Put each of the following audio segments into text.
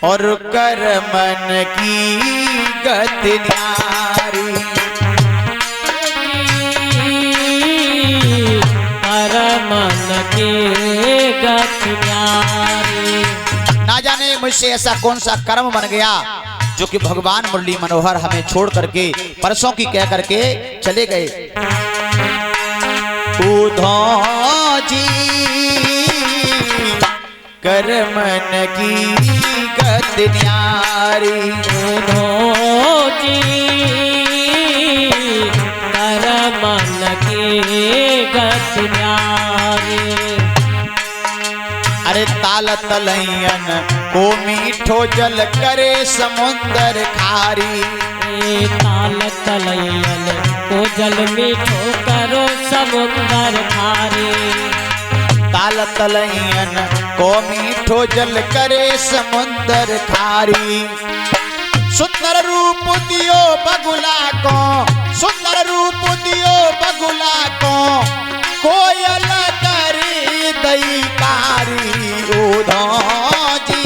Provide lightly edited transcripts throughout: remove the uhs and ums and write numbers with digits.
और कर मन की गति न्यारी। कर मन की गति न्यारी। ना जाने मुझसे ऐसा कौन सा कर्म बन गया जो कि भगवान मुरली मनोहर हमें छोड़ करके परसों की कह करके चले गए। उधो जी कर मन की गति न्यारी। उधो जी कर मन की गति न्यारी। अरे ताल तलैयन को मीठो जल करे समुंदर खारी। ताल तलैयन को जल मीठो करो समुंदर खारी। ताल तलैयन को मीठो जल करे समुंदर खारी। सुंदर रूप दियो बगुला को, सुंदर रूप दियो बगुला को, कोयल करे दैकारी। उधो जी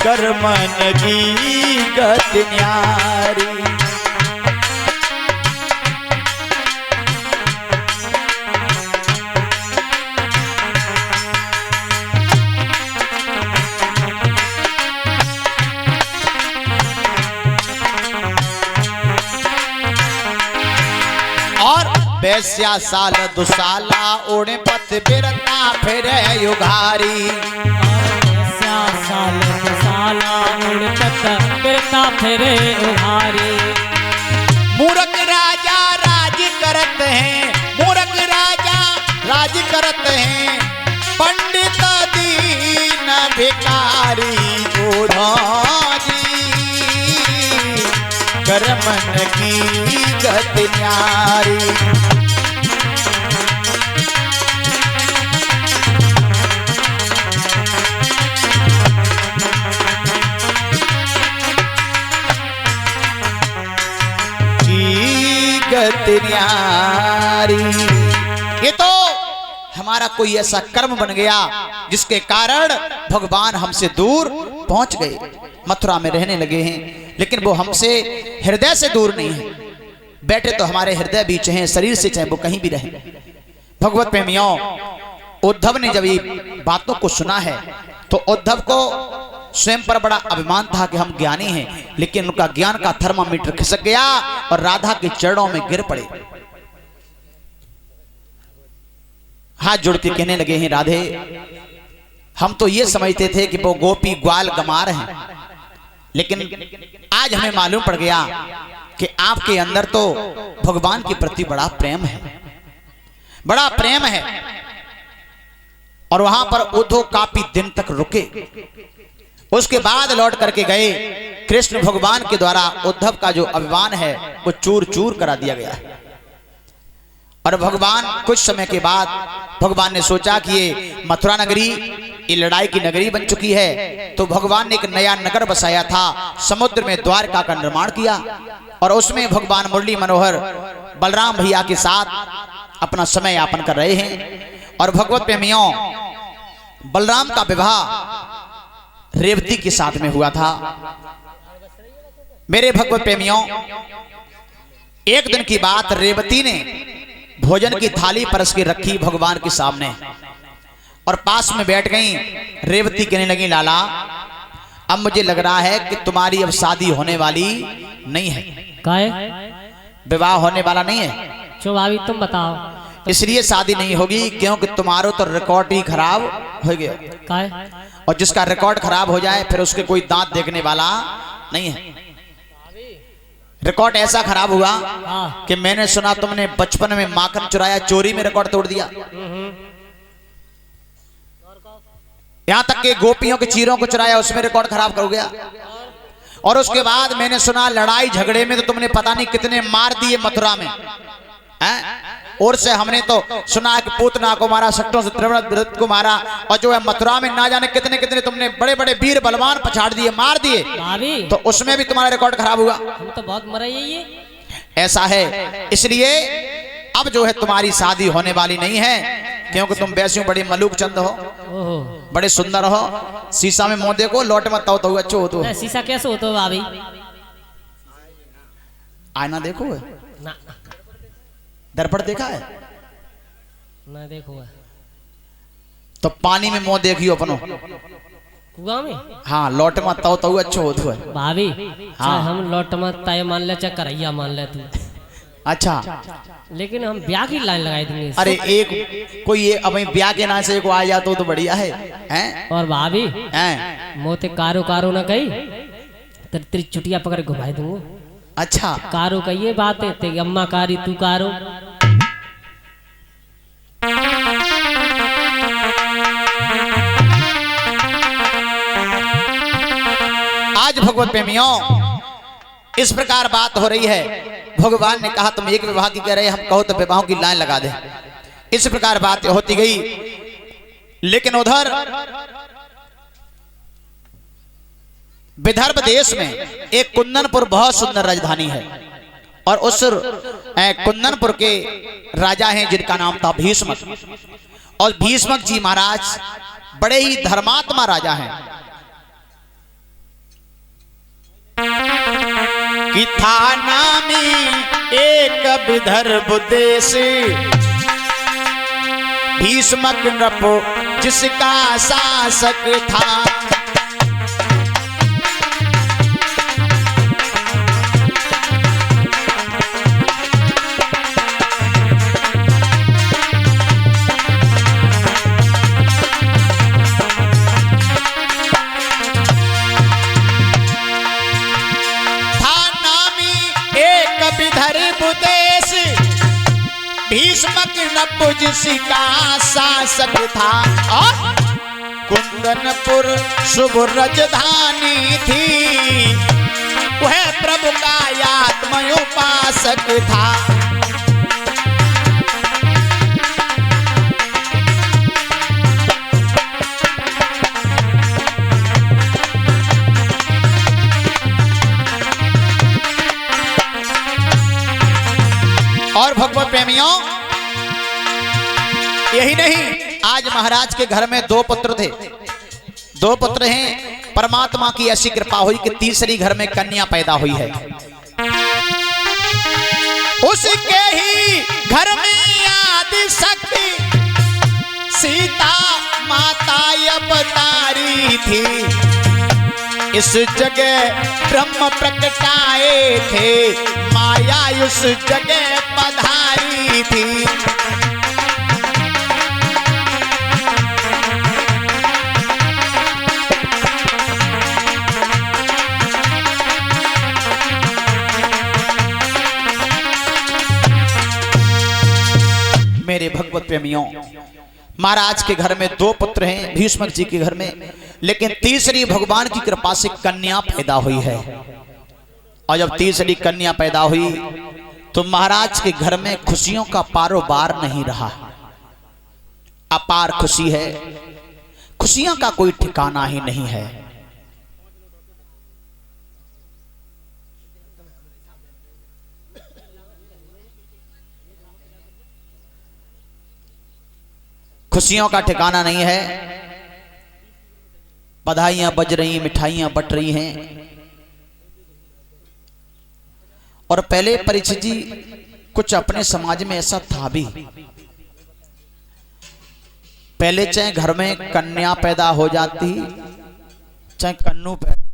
कर मन की गति न्यारी। वैश्या साल दुसाला ओढ़े पत बिरता फिर युगारी। वैश्या साल दुसाला ओढ़े पत बिरता फिर युगारी। मूर्ख राजा राज करत हैं, मूर्ख राजा राज करत हैं, पंडित दीन भिखारी। उधो जी कर मन की गति न्यारी। न्यारी। ये तो हमारा कोई ऐसा कर्म बन गया जिसके कारण भगवान हमसे दूर पहुंच गए, मथुरा में रहने लगे हैं, लेकिन वो हमसे हृदय से दूर नहीं है। बैठे तो हमारे हृदय भी चाहे शरीर से, चाहे वो कहीं भी रहे। भगवत प्रेमियों, उद्धव ने जब ये बातों को सुना है तो उद्धव को स्वयं पर बड़ा अभिमान था कि हम ज्ञानी हैं, लेकिन उनका ज्ञान का थर्मामीटर खिसक गया और राधा के चरणों में गिर पड़े। हाथ जोड़ के कहने लगे हैं, राधे हम तो ये समझते थे कि वो गोपी ग्वाल गमार हैं, लेकिन आज हमें मालूम पड़ गया कि आपके अंदर तो भगवान के प्रति बड़ा प्रेम है, बड़ा प्रेम है। और वहां पर उद्धव काफी दिन तक रुके, उसके बाद लौट करके गए। कृष्ण भगवान के द्वारा उद्धव का जो अभिमान है वो चूर चूर करा दिया गया है। और भगवान कुछ समय के बाद भगवान ने सोचा कि ये मथुरा नगरी ये लड़ाई की नगरी बन चुकी है, तो भगवान ने एक नया नगर बसाया था, समुद्र में द्वारका का निर्माण किया और उसमें भगवान मुरली मनोहर बलराम भैया के साथ अपना समय यापन कर रहे हैं। और भगवत प्रेमियों, बलराम का विवाह रेवती के साथ में हुआ था। मेरे भगवत प्रेमियों, एक दिन की बात, रेवती ने भोजन की थाली परस के रखी भगवान के सामने और पास में बैठ गई। रेवती कहने लगी, लाला अब मुझे लग रहा है कि तुम्हारी अब शादी होने वाली नहीं है। काहे? विवाह होने वाला नहीं है। चलो अभी तुम बताओ। इसलिए शादी नहीं होगी क्योंकि तुम्हारो तो रिकॉर्ड ही खराब हो गया। काहे? और जिसका रिकॉर्ड खराब हो जाए फिर उसके कोई दांत देखने वाला नहीं है। रिकॉर्ड ऐसा खराब हुआ कि मैंने सुना तुमने बचपन में माखन चुराया, चोरी में रिकॉर्ड तोड़ दिया। यहां तक कि गोपियों के चीरों को चुराया, उसमें रिकॉर्ड खराब कर गया। और उसके बाद मैंने सुना लड़ाई झगड़े में तो तुमने पता नहीं कितने मार दिए मथुरा में। और से हमने तो सुना कि पूतना को मारा, सट्टों से त्रिवृत को मारा, और जो है मथुरा में ना जाने कितने कितने तुमने बड़े बड़े वीर बलवान पछाड़ दिए, मार दिए, तो उसमें भी तुम्हारा रिकॉर्ड खराब हुआ। हम तो बहुत मरे ये। ऐसा है, इसलिए अब जो है तुम्हारी शादी होने वाली नहीं है। क्योंकि तुम वैसे बड़े मलूक चंद हो, ओहो बड़े सुंदर हो। शीशा में मुंह देखो, लौट मत तो अच्छो हो तो। ना शीशा कैसे होता भाभी? आईना देखो है? ना दर्पण देखा है? ना देखो है। तो पानी में मुंह देखियो अपनो, कुआं में। हाँ लौट मत तो अच्छो हो तो है भाभी हाँ। चाहे हम लौट मत ताय मान ले चाहे करैया मान ले तू, अच्छा लेकिन हम ब्याह की लाइन लगाई देंगे। अरे एक कोई ये अब ब्याह के नाम से को आ जाता तो बढ़िया है हैं? और भाभी हैं? मोते कारो कारो ना कही तेरी तेरी चुटिया पकड़ घुमाई दूंगा। अच्छा कारो का ये बात है तेरी अम्मा कारी तू कारो। आज भगवत प्रेमियों इस प्रकार बात हो रही है। भगवान ने कहा तुम एक विवाह की कह रहे, हम कहो तो विवाहों की लाइन लगा दे। इस प्रकार बात होती गई। लेकिन उधर विदर्भ देश में एक कुंदनपुर बहुत सुंदर राजधानी है और उस कुंदनपुर के राजा हैं जिनका नाम था भीष्मक। और भीष्मक जी महाराज बड़े ही धर्मात्मा राजा हैं कि था नामी एक विदर्भ देश, भीष्मक नृप जिसका शासक था। भीष्मक नृप जिसका शासक था और कुंदनपुर शुभ राजधानी थी, वह प्रभु का आत्म उपासक था। और भगवत प्रेमियों यही नहीं, आज महाराज के घर में दो पुत्र थे, दो पुत्र हैं। परमात्मा की ऐसी कृपा हुई कि तीसरी घर में कन्या पैदा हुई है। उसके ही घर में आदि शक्ति सीता माता अवतारी थी। इस जगह ब्रह्म प्रकटाए थे, माया उस जगह पधारी थी। मेरे भगवत प्रेमियों, महाराज के घर में दो पुत्र हैं, भीष्मक जी के घर में, लेकिन तीसरी भगवान की कृपा से कन्या पैदा हुई है। और जब तीसरी कन्या पैदा हुई तो महाराज के घर में खुशियों का पारोबार नहीं रहा। अपार खुशी है, खुशियों का कोई ठिकाना ही नहीं है। खुशियों का ठिकाना नहीं है। बधाइयां बज रही, मिठाइयां बट रही हैं। और पहले परीक्षित जी कुछ अपने समाज में ऐसा था भी, पहले चाहे घर में कन्या पैदा हो जाती चाहे कन्नू पैदा